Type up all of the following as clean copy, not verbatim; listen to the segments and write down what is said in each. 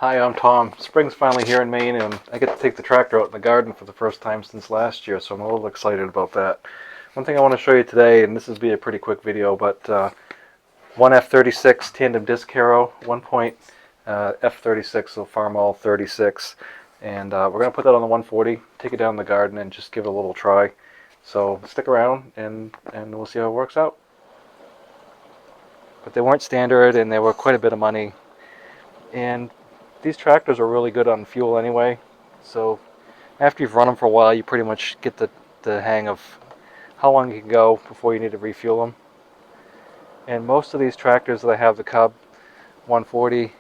Hi, I'm Tom. Spring's finally here in Maine, and I get to take the tractor out in the garden for the first time since last year, so I'm a little excited about that. One thing I want to show you today, and this will be a pretty quick video, but one F36 tandem disc Harrow, 1 F36, so Farmall 36, and we're going to put that on the 140, take it down in the garden, and just give it a little try. So stick around, and we'll see how it works out. But they weren't standard, and they were quite a bit of money, and these tractors are really good on fuel anyway, so after you've run them for a while, you pretty much get the hang of how long you can go before you need to refuel them. And most of these tractors that I have, the Cub 140,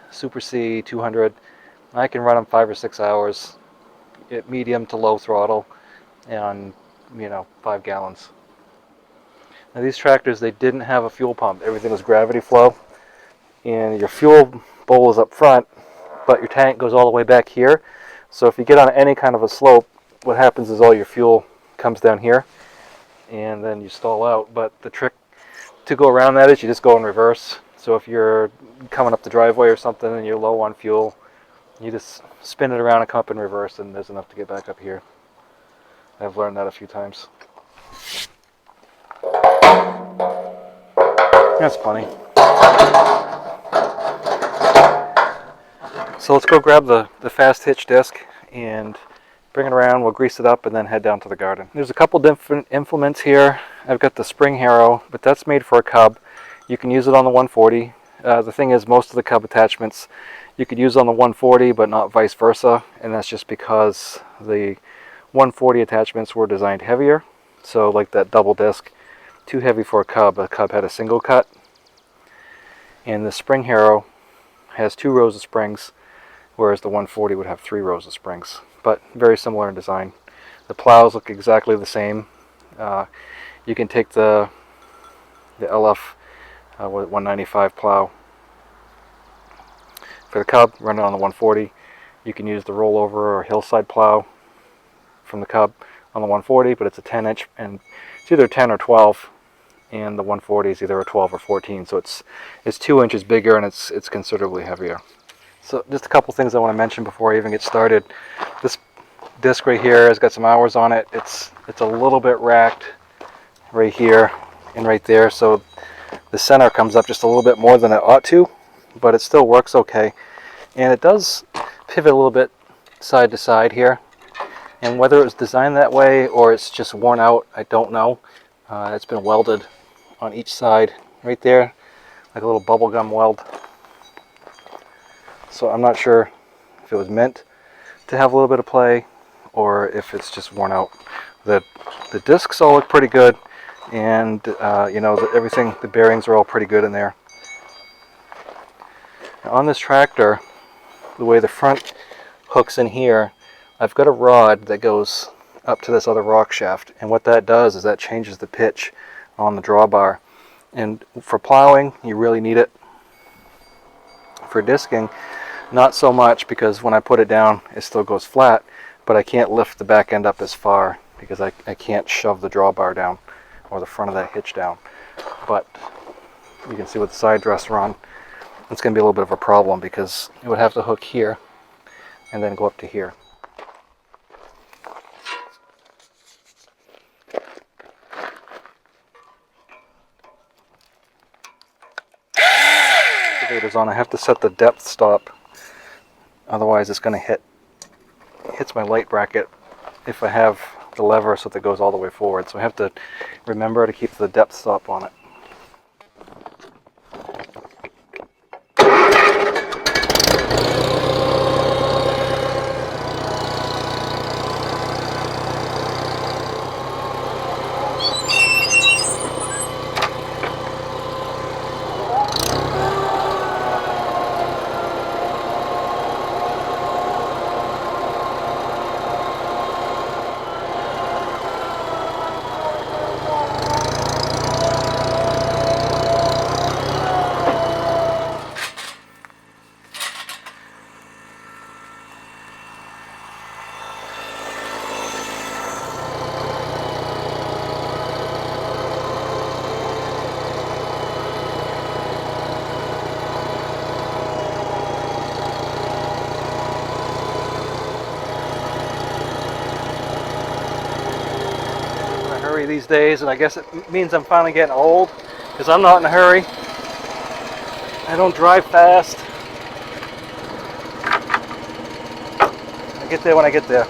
Super C 200, I can run them 5 or 6 hours at medium to low throttle and 5 gallons. Now these tractors, they didn't have a fuel pump. Everything was gravity flow, and your fuel bowl is up front, but your tank goes all the way back here. So if you get on any kind of a slope, what happens is all your fuel comes down here and then you stall out. But the trick to go around that is you just go in reverse. So if you're coming up the driveway or something and you're low on fuel, you just spin it around and come up in reverse, and there's enough to get back up here. I've learned that a few times. That's funny. So let's go grab the Fast Hitch disc and bring it around. We'll grease it up and then head down to the garden. There's a couple different implements here. I've got the spring Harrow, but that's made for a Cub. You can use it on the 140. The thing is, most of the Cub attachments you could use on the 140, but not vice versa, and that's just because the 140 attachments were designed heavier. So like that double disc, too heavy for a Cub. A Cub had a single cut, and the spring Harrow has 2 rows of springs, whereas the 140 would have 3 rows of springs, but very similar in design. The plows look exactly the same. You can take the LF 195 plow for the Cub, run it on the 140. You can use the rollover or hillside plow from the Cub on the 140, but it's a 10-inch, and it's either 10 or 12, and the 140 is either a 12 or 14, so it's 2 inches bigger, and it's considerably heavier. So just a couple things I want to mention before I even get started. This disc right here has got some hours on it. It's a little bit racked right here and right there, so the center comes up just a little bit more than it ought to, but it still works okay. And it does pivot a little bit side to side here, and whether it was designed that way or it's just worn out, I don't know. It's been welded on each side right there, like a little bubblegum weld. So I'm not sure if it was meant to have a little bit of play or if it's just worn out. The discs all look pretty good, and everything, the bearings are all pretty good in there. Now on this tractor, the way the front hooks in here, I've got a rod that goes up to this other rock shaft, and what that does is that changes the pitch on the drawbar. And for plowing, you really need it. For disking, not so much, because when I put it down, it still goes flat, but I can't lift the back end up as far because I can't shove the drawbar down or the front of that hitch down. But you can see with the side dresser on, it's going to be a little bit of a problem because it would have to hook here and then go up to here. On, I have to set the depth stop, otherwise it's going to hits my light bracket if I have the lever so that it goes all the way forward. So I have to remember to keep the depth stop on it. these days, and I guess it means I'm finally getting old, because I'm not in a hurry. I don't drive fast. I get there when I get there.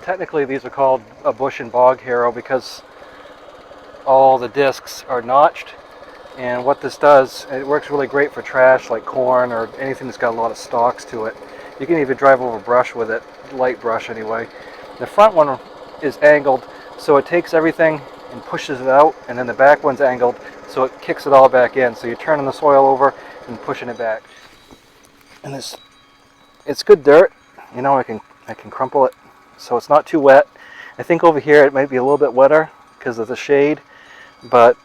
Technically, these are called a bush and bog harrow because all the discs are notched, and what this does, it works really great for trash like corn or anything that's got a lot of stalks to it. You can even drive over brush with it, light brush anyway. The front one is angled, so it takes everything and pushes it out, and then the back one's angled, so it kicks it all back in. So you're turning the soil over and pushing it back. And it's good dirt, you know. I can crumple it, so it's not too wet. I think over here it might be a little bit wetter because of the shade, but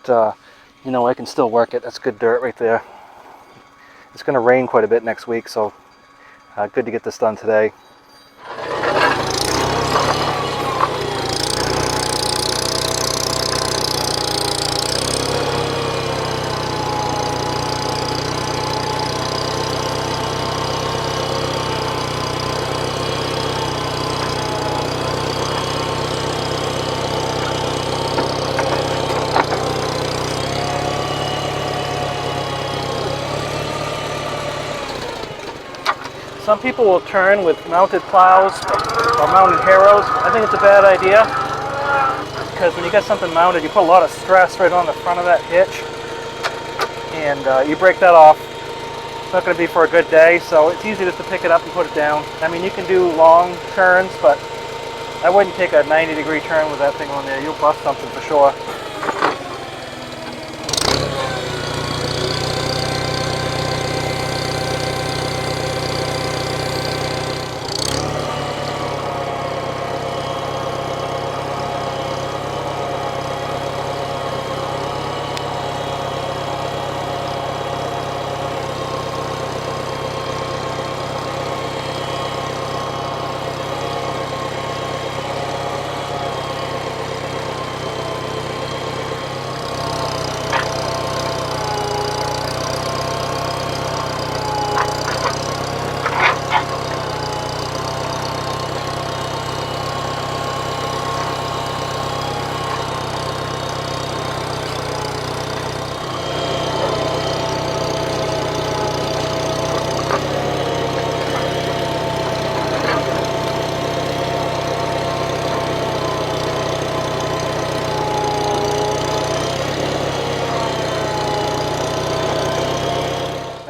you know, I can still work it. That's good dirt right there. It's going to rain quite a bit next week, so good to get this done today. Some people will turn with mounted plows or mounted harrows. I think it's a bad idea because when you get something mounted, you put a lot of stress right on the front of that hitch, and you break that off. It's not going to be for a good day, so it's easy just to pick it up and put it down. I mean, you can do long turns, but I wouldn't take a 90-degree turn with that thing on there. You'll bust something for sure.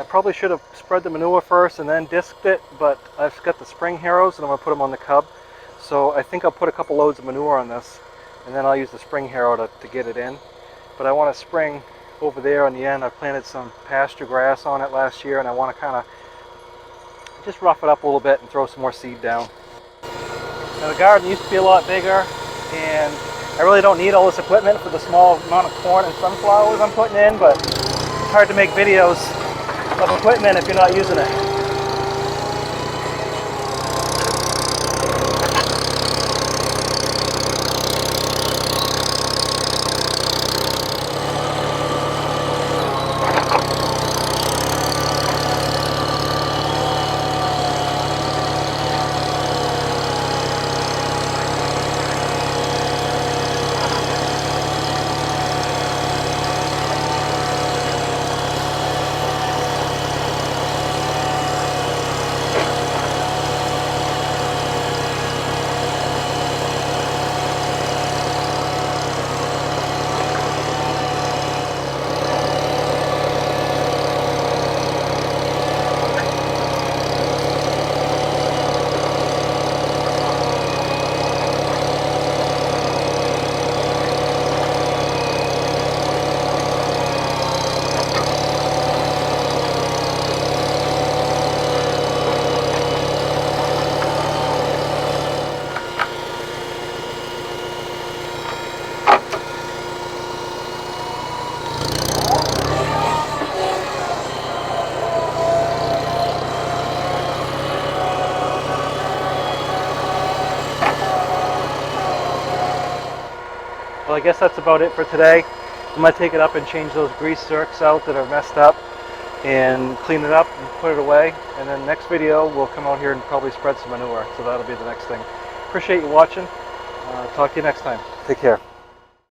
Probably should have spread the manure first and then disked it, but I've got the spring harrows and I'm going to put them on the cub. So I think I'll put a couple loads of manure on this, and then I'll use the spring harrow to get it in. But I want to spring over there on the end. I planted some pasture grass on it last year, and I want to kind of just rough it up a little bit and throw some more seed down. Now the garden used to be a lot bigger, and I really don't need all this equipment for the small amount of corn and sunflowers I'm putting in, but it's hard to make videos of equipment if you're not using it. I guess that's about it for today. I'm going to take it up and change those grease zerks out that are messed up and clean it up and put it away. And then next video we'll come out here and probably spread some manure. So that'll be the next thing. Appreciate you watching. Talk to you next time. Take care.